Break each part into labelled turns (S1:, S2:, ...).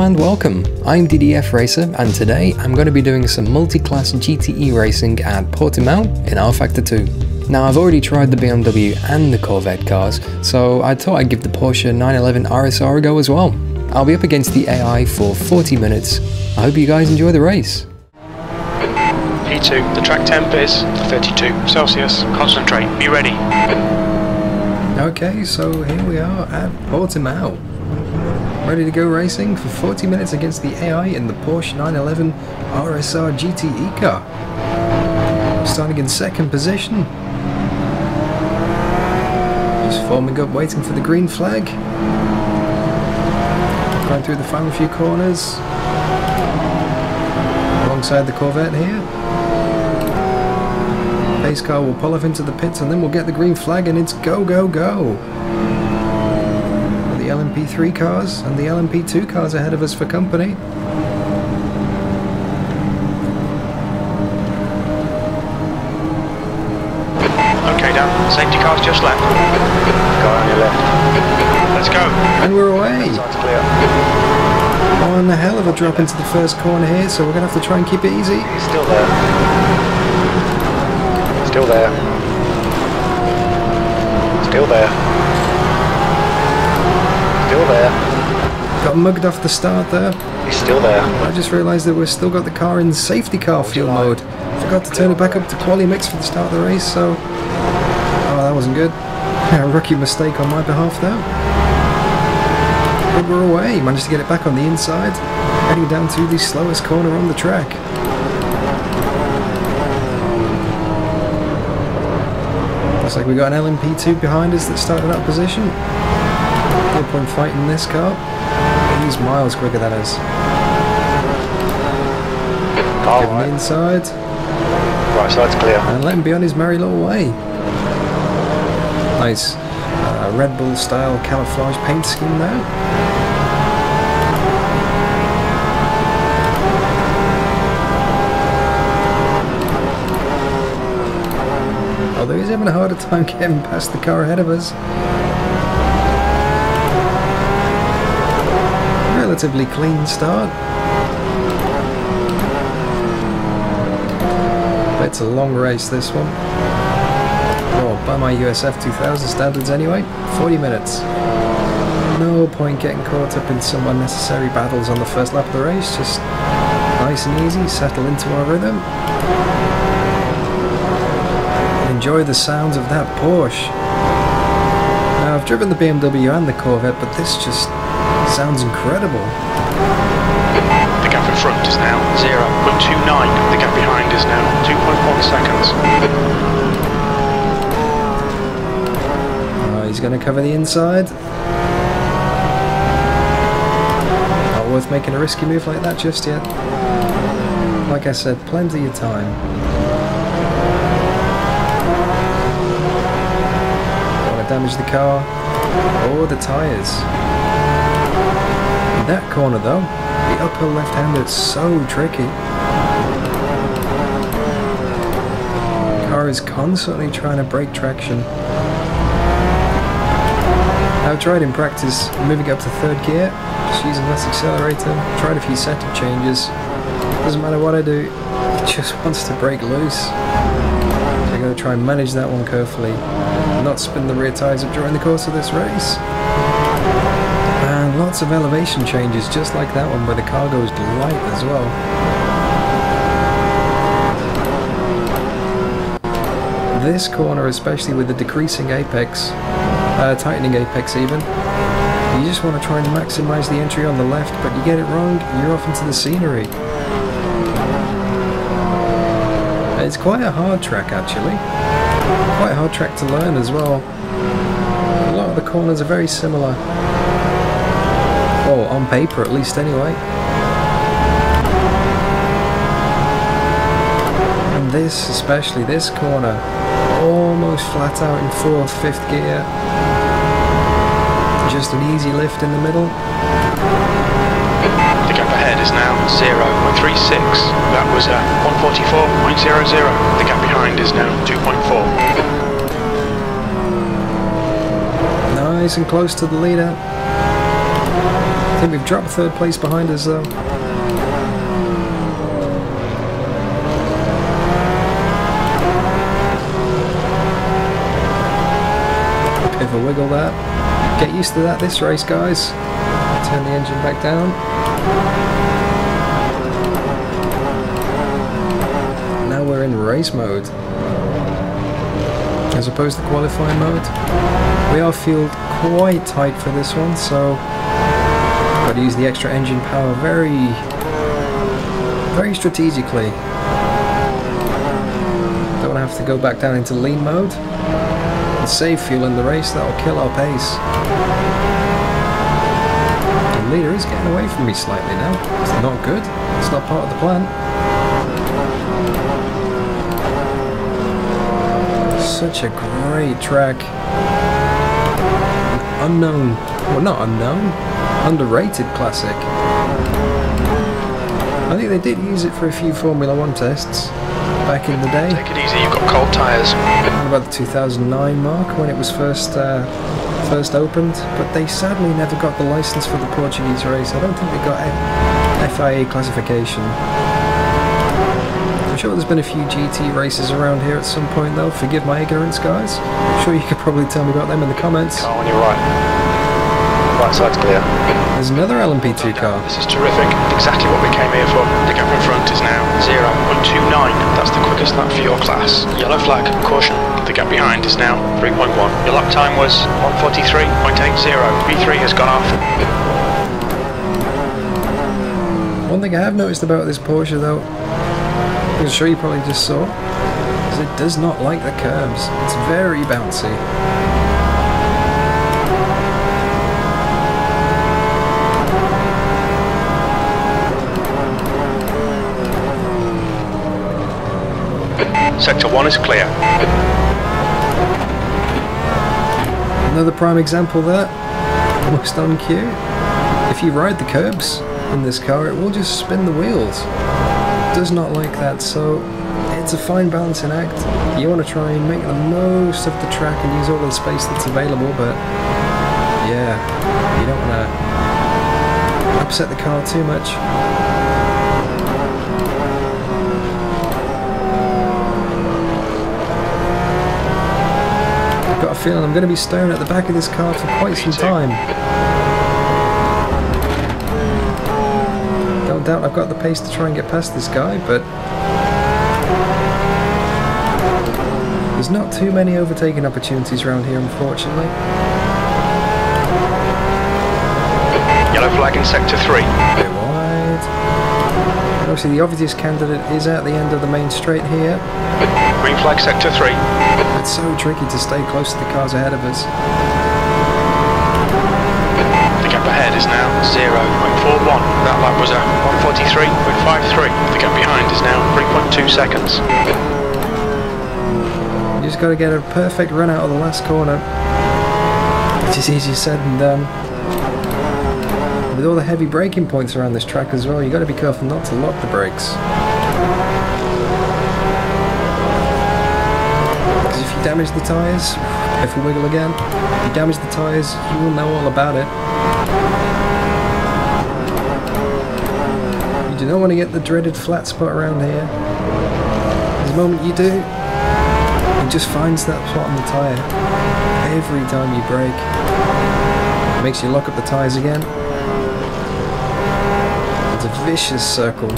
S1: and welcome. I'm DDF Racer and today I'm going to be doing some multi-class GTE racing at Portimao in rFactor 2. Now I've already tried the BMW and the Corvette cars, so I thought I'd give the Porsche 911 RSR a go as well. I'll be up against the AI for 40 minutes. I hope you guys enjoy the race.
S2: P2, the track temp is 32 Celsius. Concentrate, be ready.
S1: Okay, so here we are at Portimao. Ready to go racing for 40 minutes against the AI in the Porsche 911 RSR GTE car. Starting in second position. Just forming up, waiting for the green flag. Going through the final few corners. Alongside the Corvette here. Pace car will pull off into the pits and then we'll get the green flag and it's go, go, go. The LMP3 cars and the LMP2 cars ahead of us for company.
S2: Okay, Dan, safety car's just left. Car on your left. Let's go.
S1: And we're away.
S2: Side's clear.
S1: One hell of a drop into the first corner here, so we're going to have to try and keep it easy.
S2: He's still there. Still there. Still there. Still there.
S1: Got mugged off the start there.
S2: He's still there.
S1: I just realised that we've still got the car in safety car fuel mode. Forgot to turn it back up to quali mix for the start of the race, so... Oh, that wasn't good. A rookie mistake on my behalf there. But we're away. Managed to get it back on the inside. Heading down to the slowest corner on the track. Looks like we got an LMP2 behind us that started out position. No point fighting this car. He's miles quicker than us. Give him the inside.
S2: Right side's clear.
S1: And let him be on his merry little way. Nice Red Bull style camouflage paint scheme there. Although he's having a harder time getting past the car ahead of us. Relatively clean start. But it's a long race, this one. Well, by my USF 2000 standards anyway, 40 minutes. No point getting caught up in some unnecessary battles on the first lap of the race, just nice and easy, settle into our rhythm. Enjoy the sounds of that Porsche. Now, I've driven the BMW and the Corvette, but this just sounds incredible.
S2: The gap in front is now 0.29. The gap behind is now 2.1 seconds.
S1: He's going to cover the inside. Not worth making a risky move like that just yet. Like I said, plenty of time. Don't want to damage the car or the tyres. In that corner though, the upper left-hander is so tricky. The car is constantly trying to break traction. I've tried in practice moving up to third gear, just using less accelerator, tried a few setup changes. Doesn't matter what I do, it just wants to break loose. So I'm going to try and manage that one carefully, not spin the rear tyres up during the course of this race. And lots of elevation changes just like that one where the car goes light as well. This corner, especially with the decreasing apex, tightening apex even, you just want to try and maximise the entry on the left, but you get it wrong, you're off into the scenery. It's quite a hard track actually, quite a hard track to learn as well. A lot of the corners are very similar, well, on paper at least anyway. And this, especially this corner, almost flat out in 4th, 5th gear. Just an easy lift in the middle.
S2: The gap ahead is now 0.36. That was 144.00. The gap behind is now 2.4.
S1: Nice and close to the leader. I think we've dropped third place behind us though. Bit of a wiggle there. Get used to that this race, guys. Turn the engine back down. Now we're in race mode, as opposed to qualifying mode. We are fueled quite tight for this one, so got to use the extra engine power very strategically. Don't want to have to go back down into lean mode and save fuel in the race. That'll kill our pace. The leader is getting away from me slightly now. It's not good. It's not part of the plan. Such a great track. Unknown, well not unknown, underrated classic. I think they did use it for a few Formula 1 tests back in the day.
S2: Take it easy, you've got cold tyres.
S1: About the 2009 mark when it was first opened, but they sadly never got the license for the Portuguese race. I don't think they got FIA classification. I'm sure there's been a few GT races around here at some point though. Forgive my ignorance, guys. I'm sure you could probably tell me about them in the comments.
S2: Car on your right. Right side's clear.
S1: There's another LMP2 car.
S2: This is terrific. Exactly what we came here for. The gap in front is now 0.29. That's the quickest lap for your class. Yellow flag, caution. The gap behind is now 3.1. Your lap time was 1:43.80. V3 has gone off.
S1: One thing I have noticed about this Porsche though, I'm sure you probably just saw, is it does not like the curbs. It's very bouncy.
S2: Sector 1 is clear.
S1: Another prime example there, almost on cue. If you ride the curbs in this car, it will just spin the wheels. Does not like that, so it's a fine balancing act. You want to try and make the most of the track and use all the space that's available, but yeah, you don't want to upset the car too much. I've got a feeling I'm going to be staring at the back of this car for quite some time. Don't doubt I've got the pace to try and get past this guy, but there's not too many overtaking opportunities around here, unfortunately.
S2: Yellow flag in sector 3.
S1: A bit wide. Obviously the obvious candidate is at the end of the main straight here.
S2: Green flag sector 3.
S1: It's so tricky to stay close to the cars ahead of us.
S2: The gap ahead is now 0.41. That lap was at 1:43.53. The gap behind is now 3.2 seconds.
S1: You just got to get a perfect run out of the last corner, which is easier said than done. With all the heavy braking points around this track as well, you got to be careful not to lock the brakes. Because if you damage the tyres, if we wiggle again, if you damage the tyres, you will know all about it. You do not want to get the dreaded flat spot around here. The moment you do, it just finds that spot on the tyre every time you brake. It makes you lock up the tyres again. It's a vicious circle.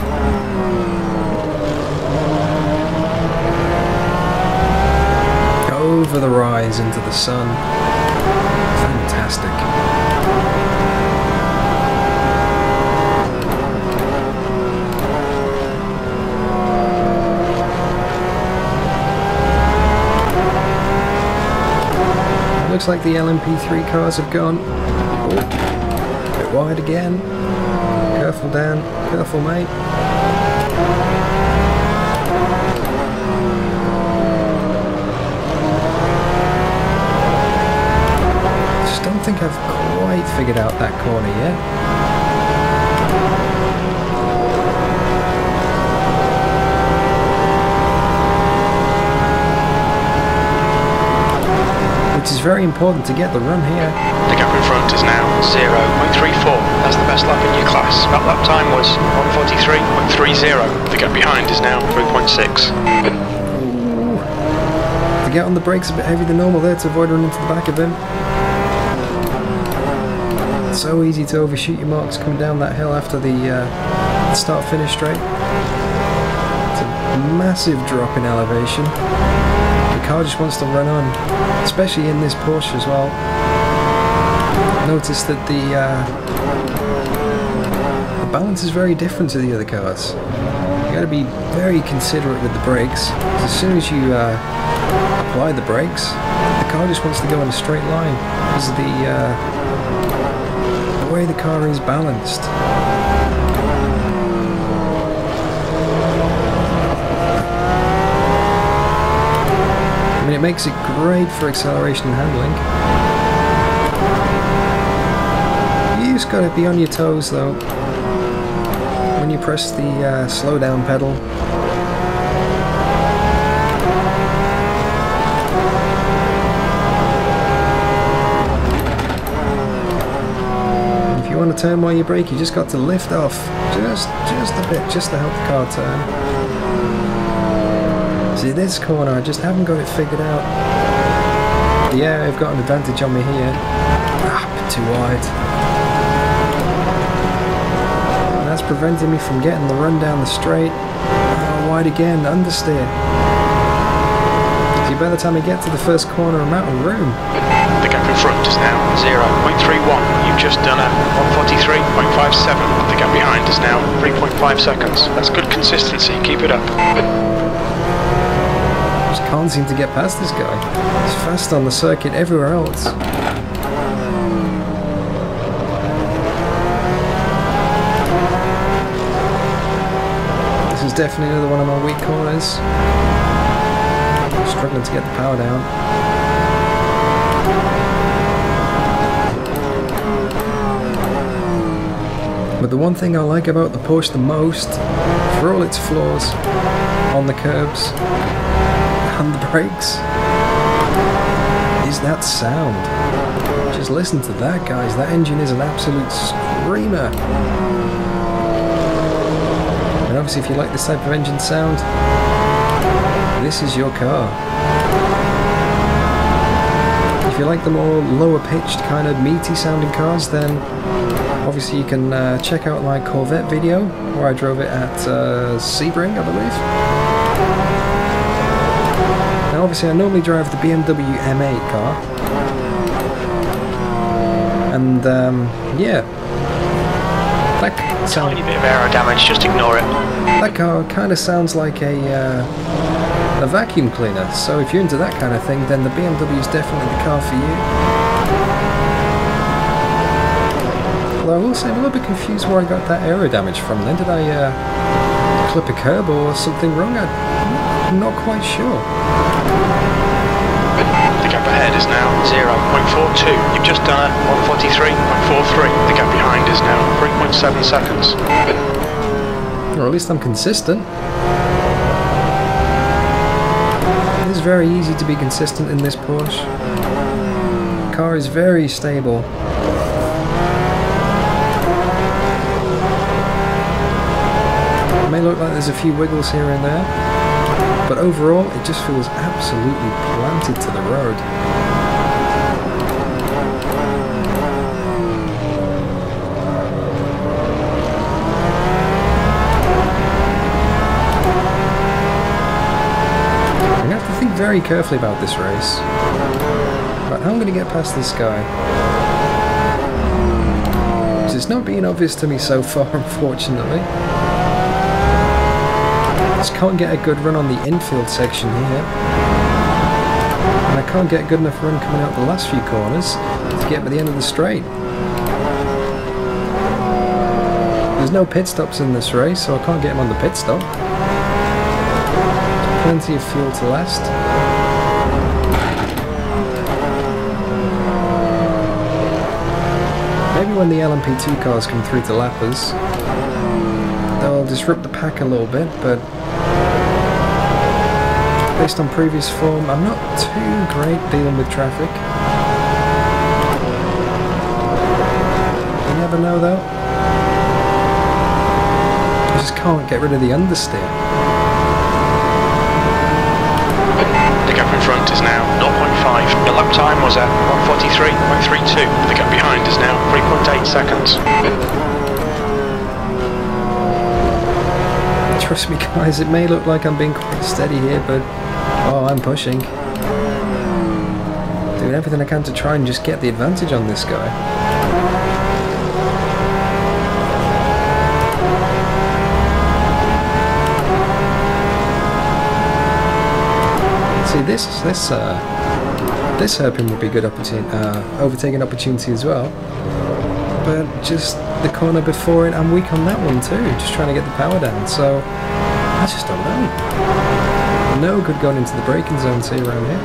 S1: Over the rise into the sun. Fantastic. Looks like the LMP3 cars have gone. Oh, a bit wide again. Careful, Dan. Careful, mate. Just don't think I've quite figured out that corner yet.
S2: Which is very important to get the run here. The gap in front is now 0.34. That's the best lap in your class. That lap time was 1:43.30. The gap behind is now 3.6.
S1: To get on the brakes a bit heavier than normal there to avoid running into the back of him. It's so easy to overshoot your marks coming down that hill after the start-finish straight. It's a massive drop in elevation. The car just wants to run on, especially in this Porsche as well. Notice that the balance is very different to the other cars. You got to be very considerate with the brakes. As soon as you apply the brakes, the car just wants to go in a straight line because of the way the car is balanced. I mean, it makes it great for acceleration and handling. You just got to be on your toes though when you press the slow down pedal. If you want to turn while you brake, you just got to lift off just a bit, just to help the car turn. See, this corner, I just haven't got it figured out. Yeah, I've got an advantage on me here. Ah, a bit too wide. And that's preventing me from getting the run down the straight. Oh, wide again, understeer. See, by the time I get to the first corner, I'm out of room.
S2: The gap in front is now 0.31. You've just done a 1:43.57. The gap behind is now 3.5 seconds. That's good consistency. Keep it up.
S1: Just can't seem to get past this guy. He's fast on the circuit everywhere else. This is definitely another one of my weak corners. I'm struggling to get the power down. But the one thing I like about the Porsche the most, for all its flaws on the curbs and the brakes, is that sound. Just listen to that, guys. That engine is an absolute screamer. And obviously if you like this type of engine sound, this is your car. If you like the more lower pitched kind of meaty sounding cars, then obviously you can check out my Corvette video where I drove it at Sebring, I believe. Now obviously I normally drive the BMW M8 car, and yeah, that
S2: tiny bit of aero damage, just ignore it.
S1: That car kind of sounds like a vacuum cleaner, so if you're into that kind of thing, then the BMW is definitely the car for you. Although I will say I'm a little bit confused where I got that aero damage from then. Did I clip a curb or something wrong? I'm not quite sure.
S2: The gap ahead is now 0.42. You've just done a 1:43.43. The gap behind is now 3.7 seconds.
S1: Or at least I'm consistent. It is very easy to be consistent in this Porsche. The car is very stable. It may look like there's a few wiggles here and there, but overall it just feels absolutely planted to the road. I'm going to have to think very carefully about this race, about how I'm going to get past this guy. Because it's not being obvious to me so far, unfortunately. Just can't get a good run on the infield section here, and I can't get a good enough run coming out the last few corners to get to the end of the straight. There's no pit stops in this race, so I can't get him on the pit stop. Plenty of fuel to last. Maybe when the LMP2 cars come through to lappers, they'll disrupt the pack a little bit, but based on previous form, I'm not too great dealing with traffic. never know though. I just can't get rid of the understeer.
S2: The gap in front is now 0.5. Your lap time was at 1:43.32. The gap behind is now 3.8 seconds.
S1: Trust me guys, it may look like I'm being quite steady here, but oh, I'm pushing. Doing everything I can to try and just get the advantage on this guy. See, this hairpin would be a good overtaking opportunity as well, but just the corner before it, I'm weak on that one too, just trying to get the power down, so I just don't know. No good going into the braking zone too around here.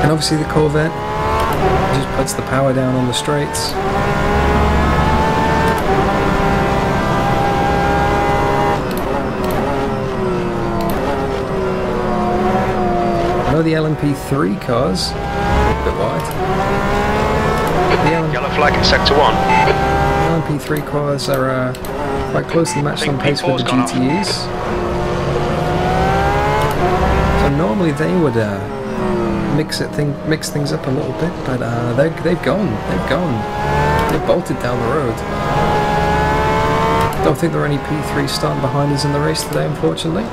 S1: And obviously the Corvette just puts the power down on the straights. I know the LMP3 cars a bit wide.
S2: Yellow flag in sector 1.
S1: The LMP3 cars are quite closely matched on pace with the GTEs. So normally they would mix things up a little bit, but they've gone. They've bolted down the road. Don't think there are any P3s starting behind us in the race today, unfortunately.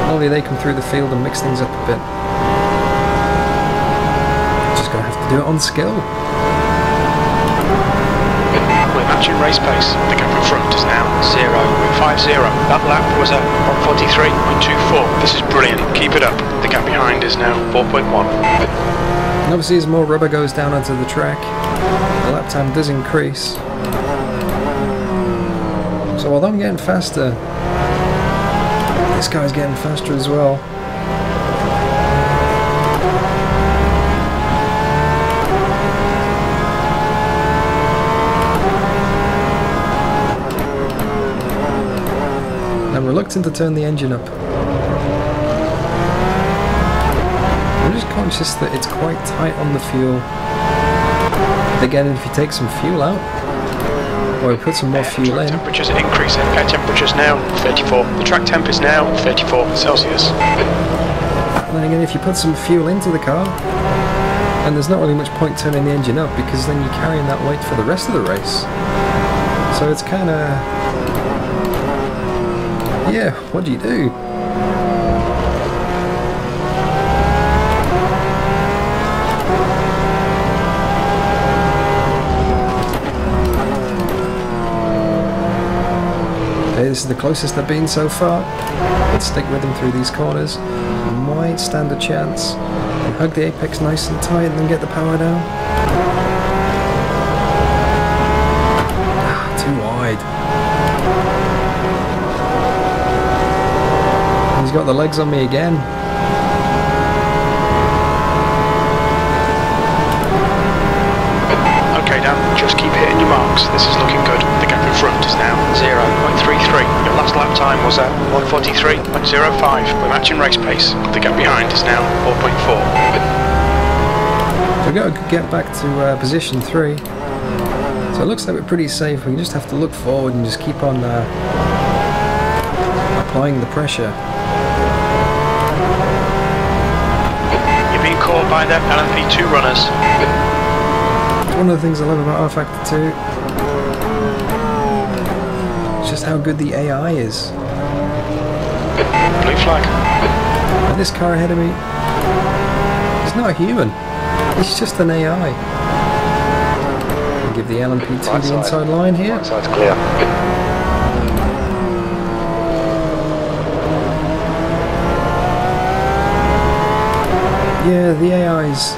S1: Normally they come through the field and mix things up a bit. Just gonna have to do it on skill.
S2: We're matching race pace. The gap in front is now 0.50. That lap was at 1:43.24. This is brilliant. Keep it up. The gap behind is now 4.1.
S1: And obviously as more rubber goes down onto the track, the lap time does increase. So although I'm getting faster, this guy's getting faster as well. I'm reluctant to turn the engine up. I'm just conscious that it's quite tight on the fuel. Again, if you take some fuel out, or put some more fuel in.
S2: Temperatures are increasing. Air temperatures now 34. The track temp is now 34 Celsius.
S1: And then again, if you put some fuel into the car, and there's not really much point turning the engine up, because then you're carrying that weight for the rest of the race. So it's kind of, yeah, what do you do? This is the closest I've been so far. Let's stick with him through these corners. Might stand a chance. And hug the apex nice and tight and then get the power down. Too wide. He's got the legs on me again.
S2: Okay, Dan, just keep hitting your marks. This is looking good. The gap in front is now 0.33. Your last lap time was at 1:43.05. We're matching race pace. The gap behind is now 4.4.
S1: So we've got to get back to position 3. So it looks like we're pretty safe. We just have to look forward and just keep on applying the pressure.
S2: You're being caught by the LMP2 runners.
S1: One of the things I love about rFactor 2 is just how good the AI is.
S2: Blue flag.
S1: And this car ahead of me, it's not a human, it's just an AI. I'll give the LMP2 the inside line here.
S2: Right side's clear.
S1: Yeah, the AI's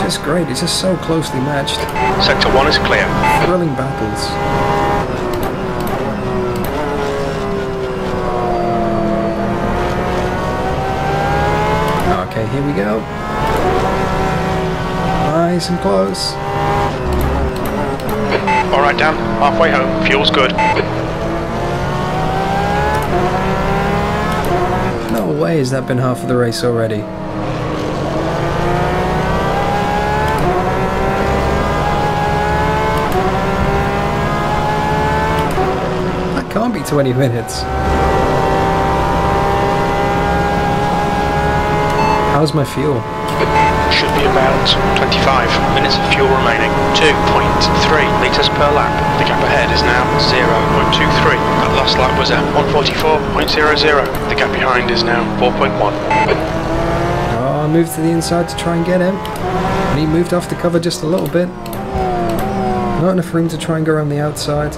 S1: just great, it's just so closely matched.
S2: Sector 1 is clear.
S1: Thrilling battles. Okay, here we go. Nice and close.
S2: Alright, Dan, halfway home. Fuel's good.
S1: No way has that been half of the race already. can't be 20 minutes. How's my fuel?
S2: Should be about 25 minutes of fuel remaining. 2.3 litres per lap. The gap ahead is now 0.23. That last lap was at 144.00. The gap behind is now 4.1.
S1: Oh, I moved to the inside to try and get him. And he moved off the cover just a little bit. Not enough room to try and go around the outside.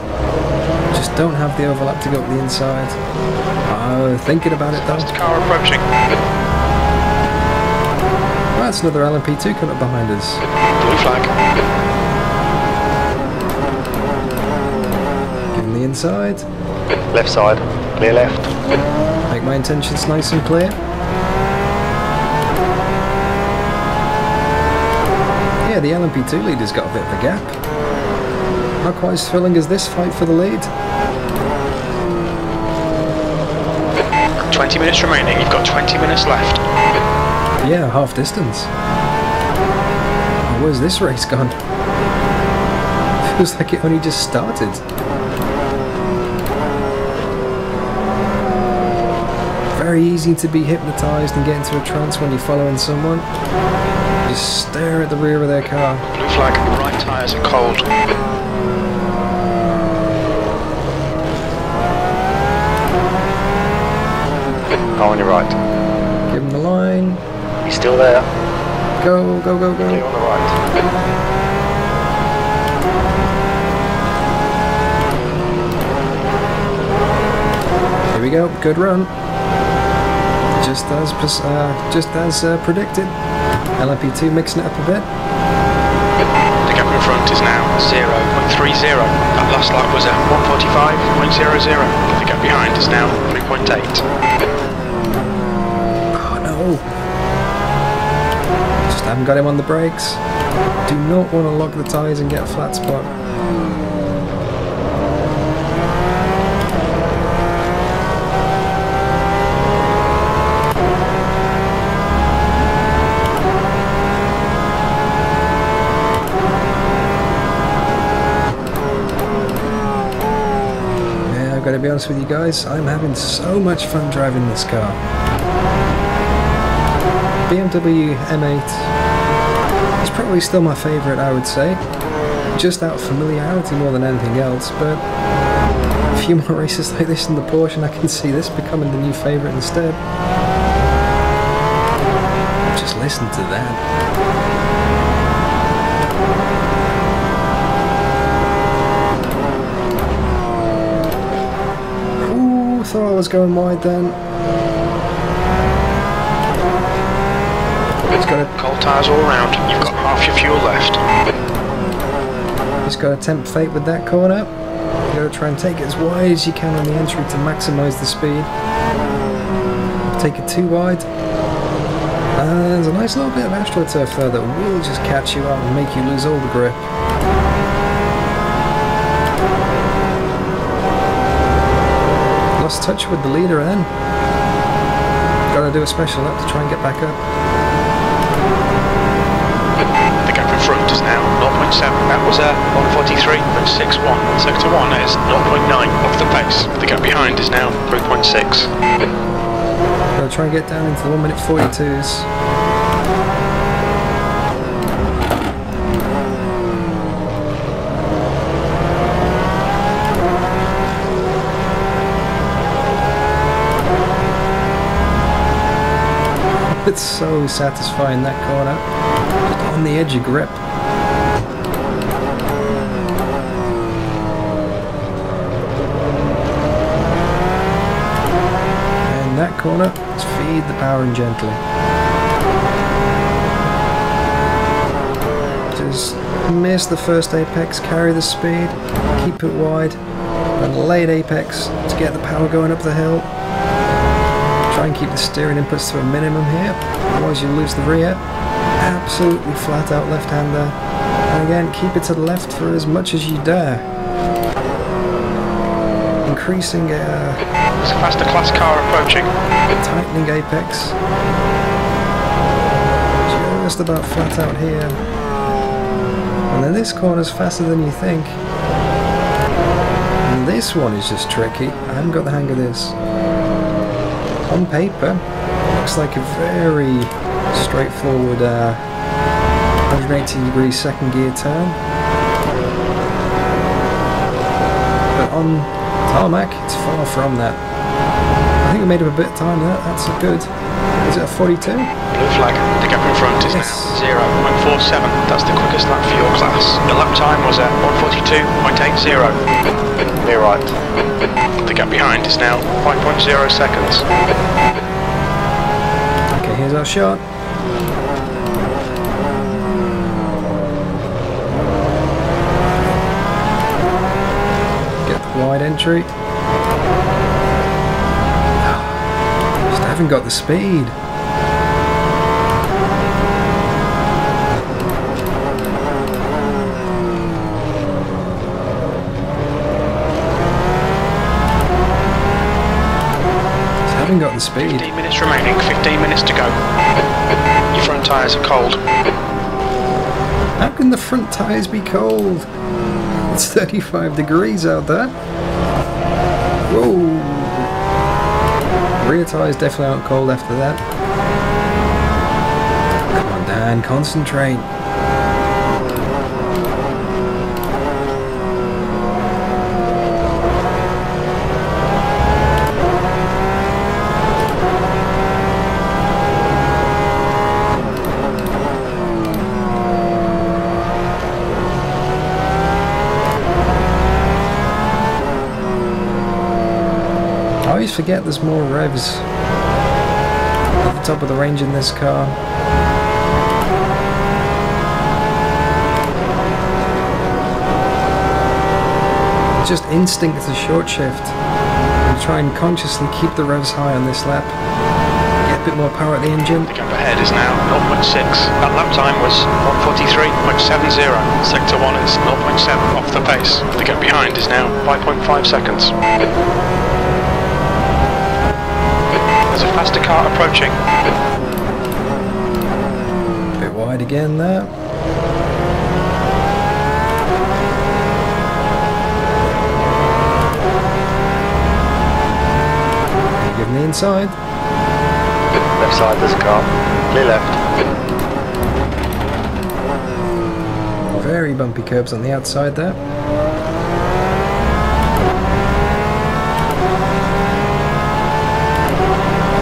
S1: Just don't have the overlap to go up the inside. Oh, thinking about it though.
S2: Fast car approaching.
S1: That's another LMP2 coming up behind us.
S2: Blue flag.
S1: Give him the inside.
S2: Left side. Clear left.
S1: Make my intentions nice and clear. Yeah, the LMP2 leader's got a bit of a gap. Not quite as thrilling as this fight for the lead.
S2: 20 minutes remaining. You've got 20 minutes left.
S1: Yeah, half distance. Oh, where's this race gone? Feels like it only just started. Very easy to be hypnotised and get into a trance when you're following someone. Just stare at the rear of their car.
S2: Blue flag. Right tyres are cold. Go on your right.
S1: Give him the line.
S2: He's still there.
S1: Go, go, go, go.
S2: Clear on the right.
S1: Here we go. Good run. Just as predicted. LMP2 mixing it up a bit.
S2: The gap in front is now 0.30. That last lap was at 145.00. The gap behind is now 3.8.
S1: Oh no! Just haven't got him on the brakes. Do not want to lock the tyres and get a flat spot. I've got to be honest with you guys, I'm having so much fun driving this car. BMW M8 is probably still my favourite, I would say. Just out of familiarity more than anything else, but a few more races like this in the Porsche and I can see this becoming the new favourite instead. Just listen to that. Thought I was going wide then.
S2: It's got cold tyres all around. You've got half your fuel left.
S1: Just got to tempt fate with that corner. You got to try and take it as wide as you can on the entry to maximise the speed. Take it too wide. And there's a nice little bit of AstroTurf there that will just catch you up and make you lose all the grip. Lost touch with the leader then. Got to do a special lap to try and get back up.
S2: The gap in front is now 0.7. That was a 143.61. Sector 1 is 0.9 off the pace. The gap behind is now 3.6.
S1: Got to try and get down into the 1 minute 42s. It's so satisfying, that corner. Just on the edge of grip. And that corner, let's feed the power in gently. Just miss the first apex, carry the speed, keep it wide, and late apex to get the power going up the hill. Try and keep the steering inputs to a minimum here, otherwise you'll lose the rear. Absolutely flat out left-hander. And again, keep it to the left for as much as you dare. Increasing
S2: It's a faster class car approaching.
S1: Tightening apex. Just about flat out here. And then this corner's faster than you think. And this This one is just tricky. I haven't got the hang of this. On paper, looks like a very straightforward 180-degree second gear turn. But on tarmac, it's far from that. I think I made up a bit of time there. That's a good. Is it a 42?
S2: Blue flag. The gap in front is now 0.47. That's the quickest lap for your class. The lap time was at 1:42.80. Near right. The gap behind is now 5.0 seconds.
S1: Okay, here's our shot. Get the wide entry. Just haven't got the speed. Got the speed.
S2: 15 minutes remaining, 15 minutes to go. Your front tyres are cold.
S1: How can the front tyres be cold? It's 35 degrees out there. Whoa! Rear tyres definitely aren't cold after that. Come on, Dan, concentrate. I always forget there's more revs at the top of the range in this car. It's just instinct to short shift and try and consciously keep the revs high on this lap. Get a bit more power at the engine.
S2: The gap ahead is now 0.6. That lap time was 1:43.70. Sector 1 is 0.7 off the pace. The gap behind is now 5.5 seconds. There's a faster car approaching.
S1: A bit wide again there. Give me the inside.
S2: Left side, there's a car. Clear left.
S1: Very bumpy curbs on the outside there.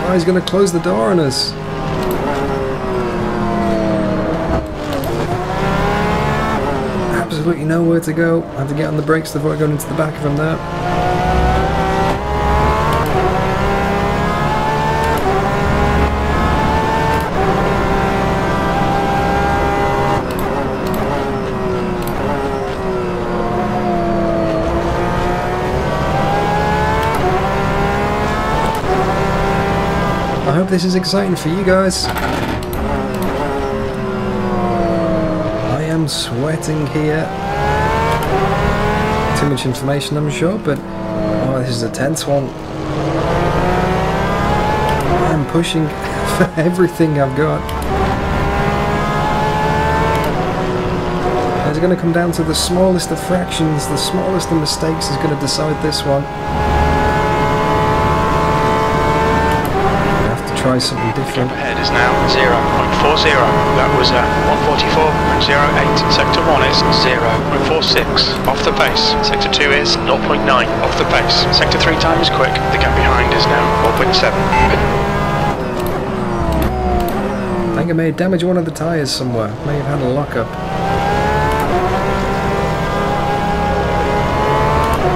S1: Oh, he's going to close the door on us. Absolutely nowhere to go. I have to get on the brakes before going into the back of him there. I hope this is exciting for you guys. I am sweating here. Too much information, I'm sure, but oh, this is a tense one. I'm pushing for everything I've got. It's going to come down to the smallest of fractions, the smallest of mistakes is going to decide this one. Try something different.
S2: Gap ahead is now 0.40. That was at 1:44.08. Sector 1 is 0.46 off the pace. Sector 2 is 0.9 off the pace. Sector 3 time is quick. The gap behind is now 0.7.
S1: I think I may have damaged one of the tyres somewhere. May have had a lock-up.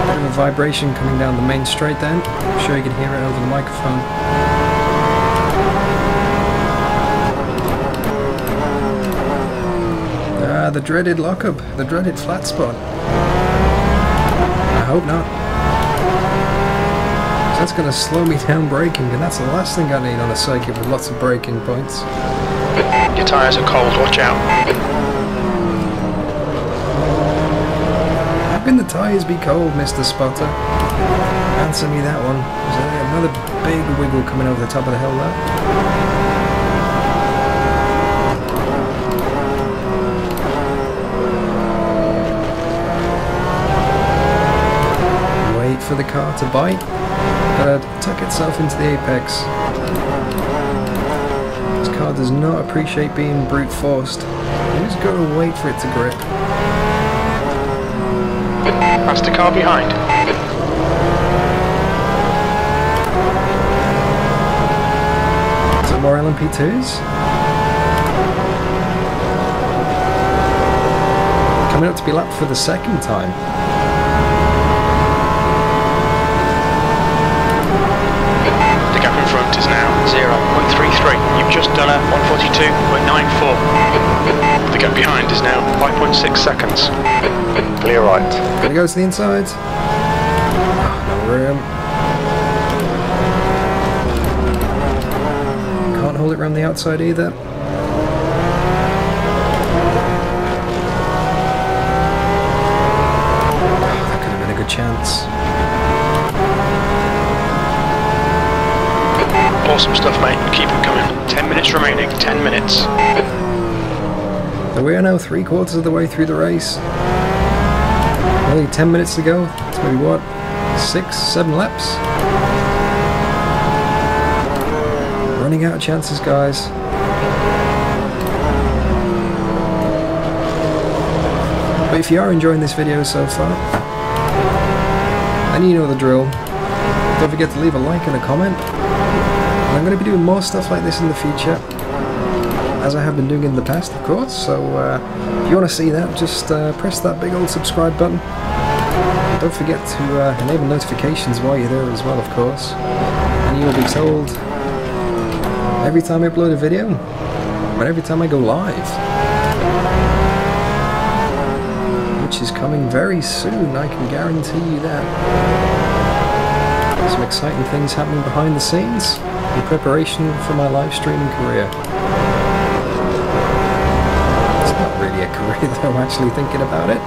S1: Bit of a vibration coming down the main straight then. I'm sure you can hear it over the microphone. The dreaded lockup, the dreaded flat spot. I hope not. So that's going to slow me down braking, and that's the last thing I need on a circuit with lots of braking points.
S2: Your tyres are cold, watch out.
S1: How can the tyres be cold, Mr. Spotter? Answer me that one. Is there another big wiggle coming over the top of the hill there? for the car to bite, but it tuck itself into the apex. This car does not appreciate being brute forced. You just gotta wait for it to grip.
S2: That's the car behind.
S1: Some more LMP2s. Coming up to be lapped for the second time.
S2: The gap in front is now 0.33. You've just done a 142.94. The gap behind is now 5.6 seconds. Clear right.
S1: Gonna go to the inside. Oh, no room. Can't hold it around the outside either. Chance.
S2: Awesome stuff, mate. Keep it coming. 10 minutes remaining. 10 minutes.
S1: So we are now 3/4 of the way through the race. Only 10 minutes to go. It's maybe what? 6, 7 laps? Running out of chances, guys. But if you are enjoying this video so far, and you know the drill, don't forget to leave a like and a comment. And I'm going to be doing more stuff like this in the future, as I have been doing in the past, of course. So if you want to see that, just press that big old subscribe button. And don't forget to enable notifications while you're there as well, of course. And you will be told every time I upload a video, but every time I go live, which is coming very soon, I can guarantee you that. Some exciting things happening behind the scenes in preparation for my live streaming career. It's not really a career though, actually thinking about it.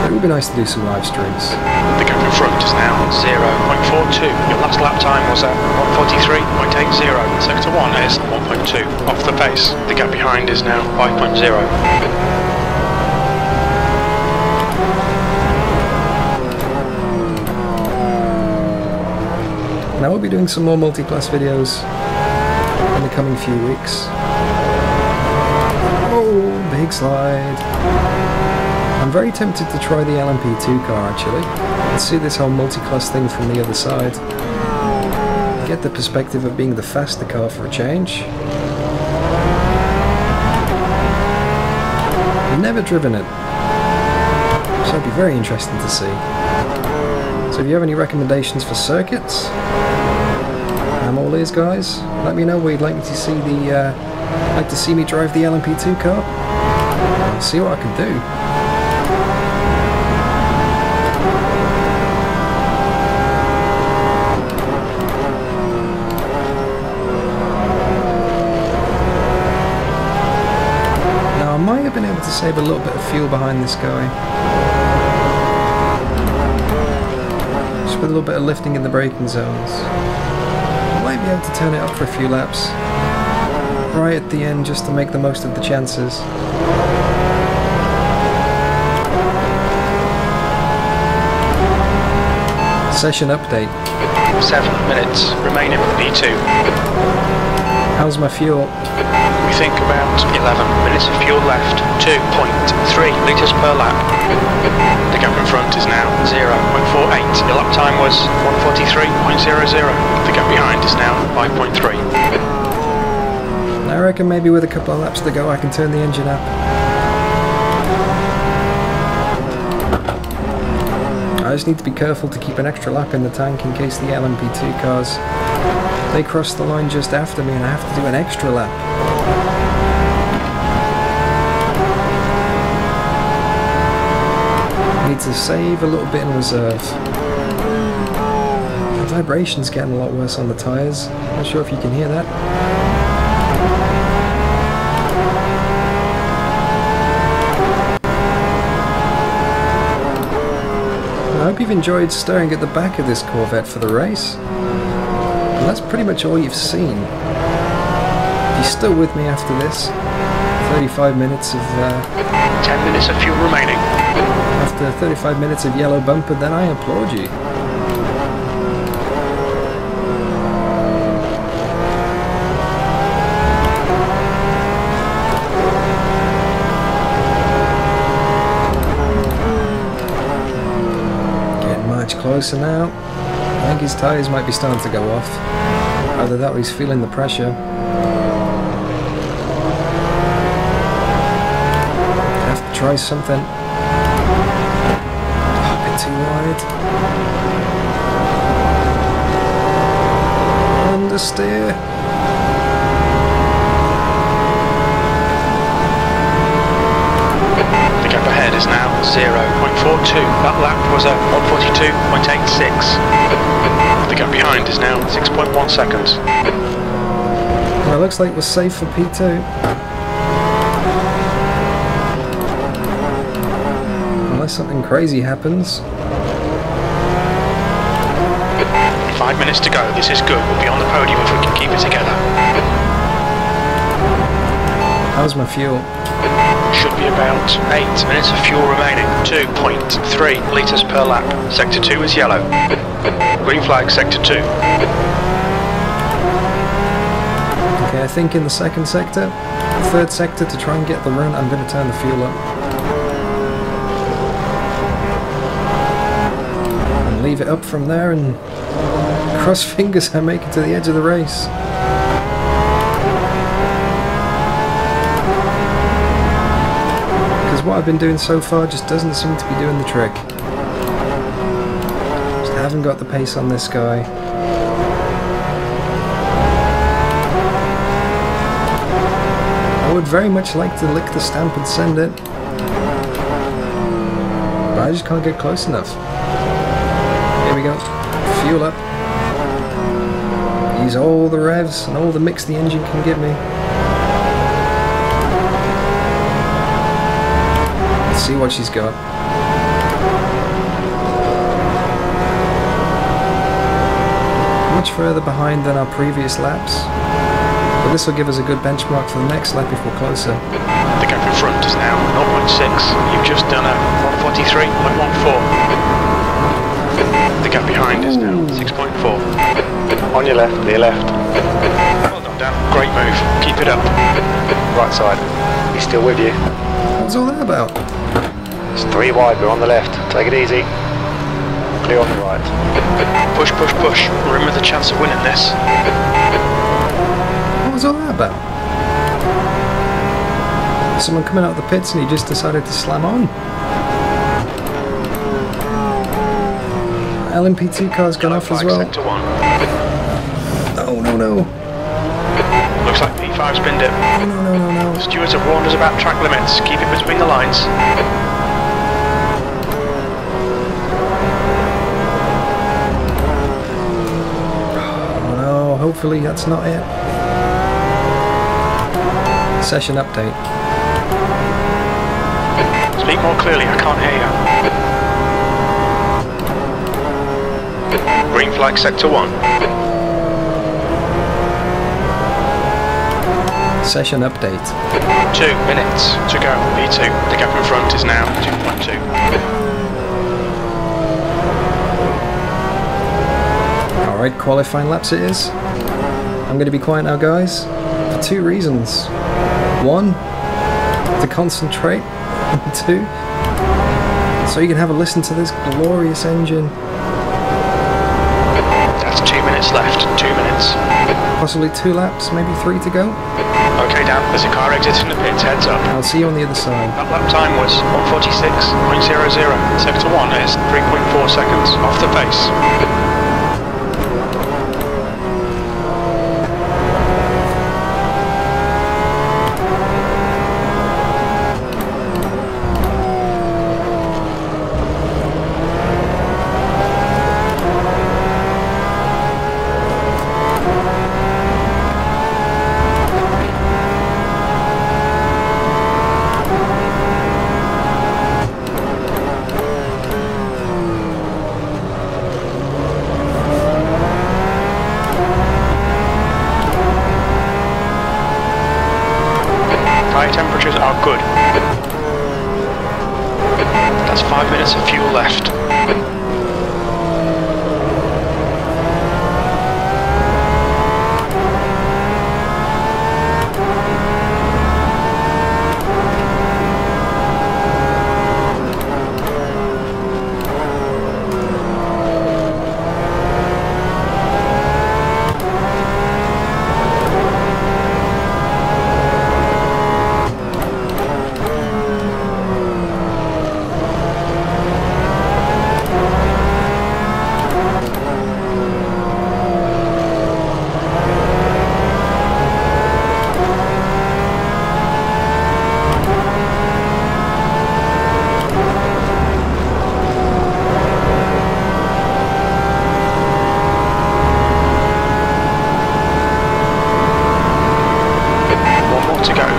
S1: It would be nice to do some live streams.
S2: The gap in front is now 0.42. Your last lap time was at 143.80. Sector 1 is 1.2 off the pace. The gap behind is now 5.0.
S1: Now we'll be doing some more multi-class videos in the coming few weeks. Oh, big slide. I'm very tempted to try the LMP2 car actually, and see this whole multi-class thing from the other side. Get the perspective of being the faster car for a change. I've never driven it, so it'd be very interesting to see. So if you have any recommendations for circuits, I'm all ears, guys. Let me know where you'd like me to see me drive the LMP2 car. I'll see what I can do. Now I might have been able to save a little bit of fuel behind this guy. Just with a little bit of lifting in the braking zones. Might be able to turn it up for a few laps right at the end just to make the most of the chances. Session update.
S2: 7 minutes remaining. P2.
S1: How's my fuel?
S2: We think about 11 minutes of fuel left. 2.3 litres per lap. The gap in front is now 0.48. Your lap time was 143.00. The gap behind is now 5.3.
S1: I reckon maybe with a couple of laps to go I can turn the engine up. I just need to be careful to keep an extra lap in the tank in case the LMP2 cars, they cross the line just after me and I have to do an extra lap. I need to save a little bit in reserve. The vibration's getting a lot worse on the tyres. Not sure if you can hear that. I hope you've enjoyed staring at the back of this Corvette for the race. And that's pretty much all you've seen. If you're still with me after this, 35 minutes of
S2: 10 minutes of fuel remaining.
S1: After after 35 minutes of yellow bumper, then I applaud you. Getting much closer now. I think his tyres might be starting to go off. Either that or he's feeling the pressure. Have to try something. A bit too wide. Understeer.
S2: The gap ahead is now 0.42. That lap was a 142.86. The gap behind is now 6.1 seconds.
S1: Well, it looks like we're safe for P2. Unless something crazy happens.
S2: 5 minutes to go. This is good. We'll be on the podium if we can keep it together.
S1: How's my fuel?
S2: Should be about 8 minutes of fuel remaining. 2.3 litres per lap. Sector 2 is yellow. Green flag, sector 2.
S1: Okay, I think in the second sector, third sector, to try and get the run, I'm going to turn the fuel up. And leave it up from there and cross fingers I make it to the edge of the race. Because what I've been doing so far just doesn't seem to be doing the trick. Just haven't got the pace on this guy. I would very much like to lick the stamp and send it, but I just can't get close enough. Here we go. Fuel up. Use all the revs and all the mix the engine can give me. Let's see what she's got. Much further behind than our previous laps, but this will give us a good benchmark for the next lap if we're closer.
S2: The gap in front is now 0.6. You've just done a 143.14. The gap behind is now 6.4. On your left, near left. Well done, Dan. Great move. Keep it up. Right side. He's still with you.
S1: What's all that about?
S2: It's 3 wide, we're on the left. Take it easy. Clear on the right. Push, push, push. Remember the chance of winning this.
S1: What was all that about? Someone coming out of the pits and he just decided to slam on. LMP2 car's gone off as well. No, no, no.
S2: Looks like P5 spinned it.
S1: No, no, no, no.
S2: The stewards have warned us about track limits. Keep it between the lines.
S1: Oh no, hopefully that's not it. Session update.
S2: Speak more clearly, I can't hear you. Green flag, sector 1.
S1: Session update.
S2: 2 minutes to go. P2. The gap in front is now 2.2.
S1: Alright, qualifying laps it is. I'm going to be quiet now, guys, for 2 reasons. 1, to concentrate. And 2, so you can have a listen to this glorious engine.
S2: That's 2 minutes left. 2 minutes.
S1: Possibly 2 laps, maybe 3 to go.
S2: Okay, Dan, there's a car exiting the pits, heads up.
S1: I'll see you on the other side.
S2: That lap time was 146.00. Sector 1 is 3.4 seconds off the pace. Temperatures are good. That's 5 minutes of fuel left.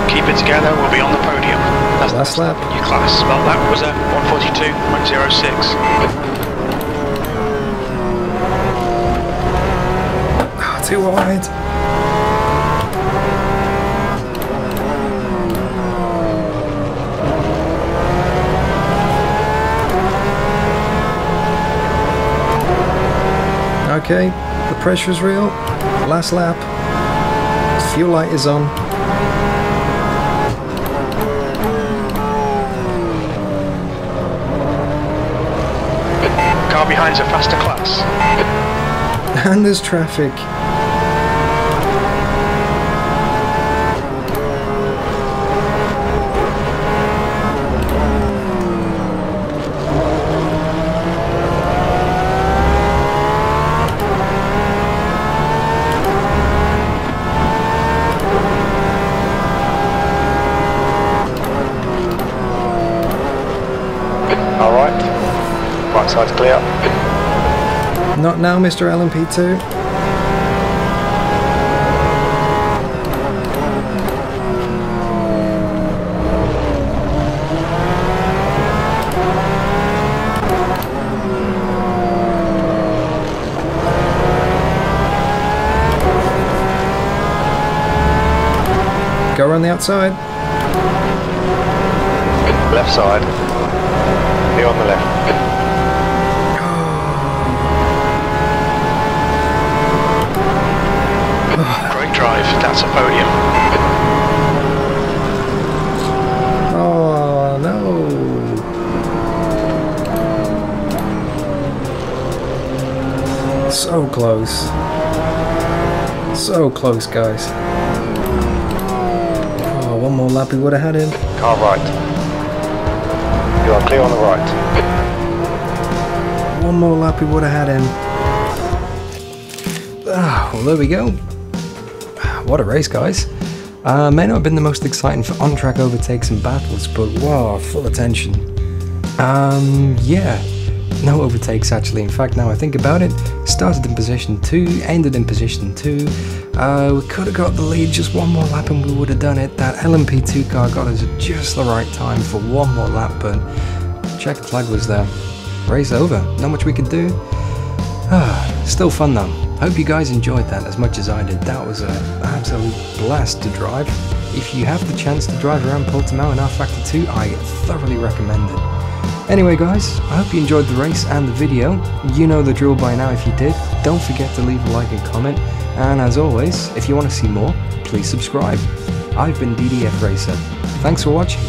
S2: Keep it together, we'll be on the podium. That's
S1: last lap.
S2: Your class. Well, that was a 142.06.
S1: Oh, too wide. Okay, the pressure's real. Last lap. Fuel light is on.
S2: Car behind's a faster class.
S1: And there's traffic.
S2: Alright. Right side's clear.
S1: Not now, Mr. LMP2. Go around the outside.
S2: Left side. Be on the left. Great drive, that's a podium.
S1: Oh no. So close. So close, guys. Oh, one more lap we would have had him.
S2: Car right. You are clear on the right.
S1: One more lap we would have had him. Ah, well, there we go. What a race, guys. May not have been the most exciting for on-track overtakes and battles, but wow, full attention. Yeah, no overtakes actually. In fact, now I think about it, started in position 2, ended in position 2. We could have got the lead just one more lap and we would have done it. That LMP2 car got us at just the right time for one more lap, but checkered flag was there. Race over, not much we could do. Still fun though. Hope you guys enjoyed that as much as I did. That was an absolute blast to drive. If you have the chance to drive around Portimao in rFactor 2, I thoroughly recommend it. Anyway guys, I hope you enjoyed the race and the video. You know the drill by now. If you did, don't forget to leave a like and comment. And as always, if you want to see more, please subscribe. I've been DDF Racer. Thanks for watching.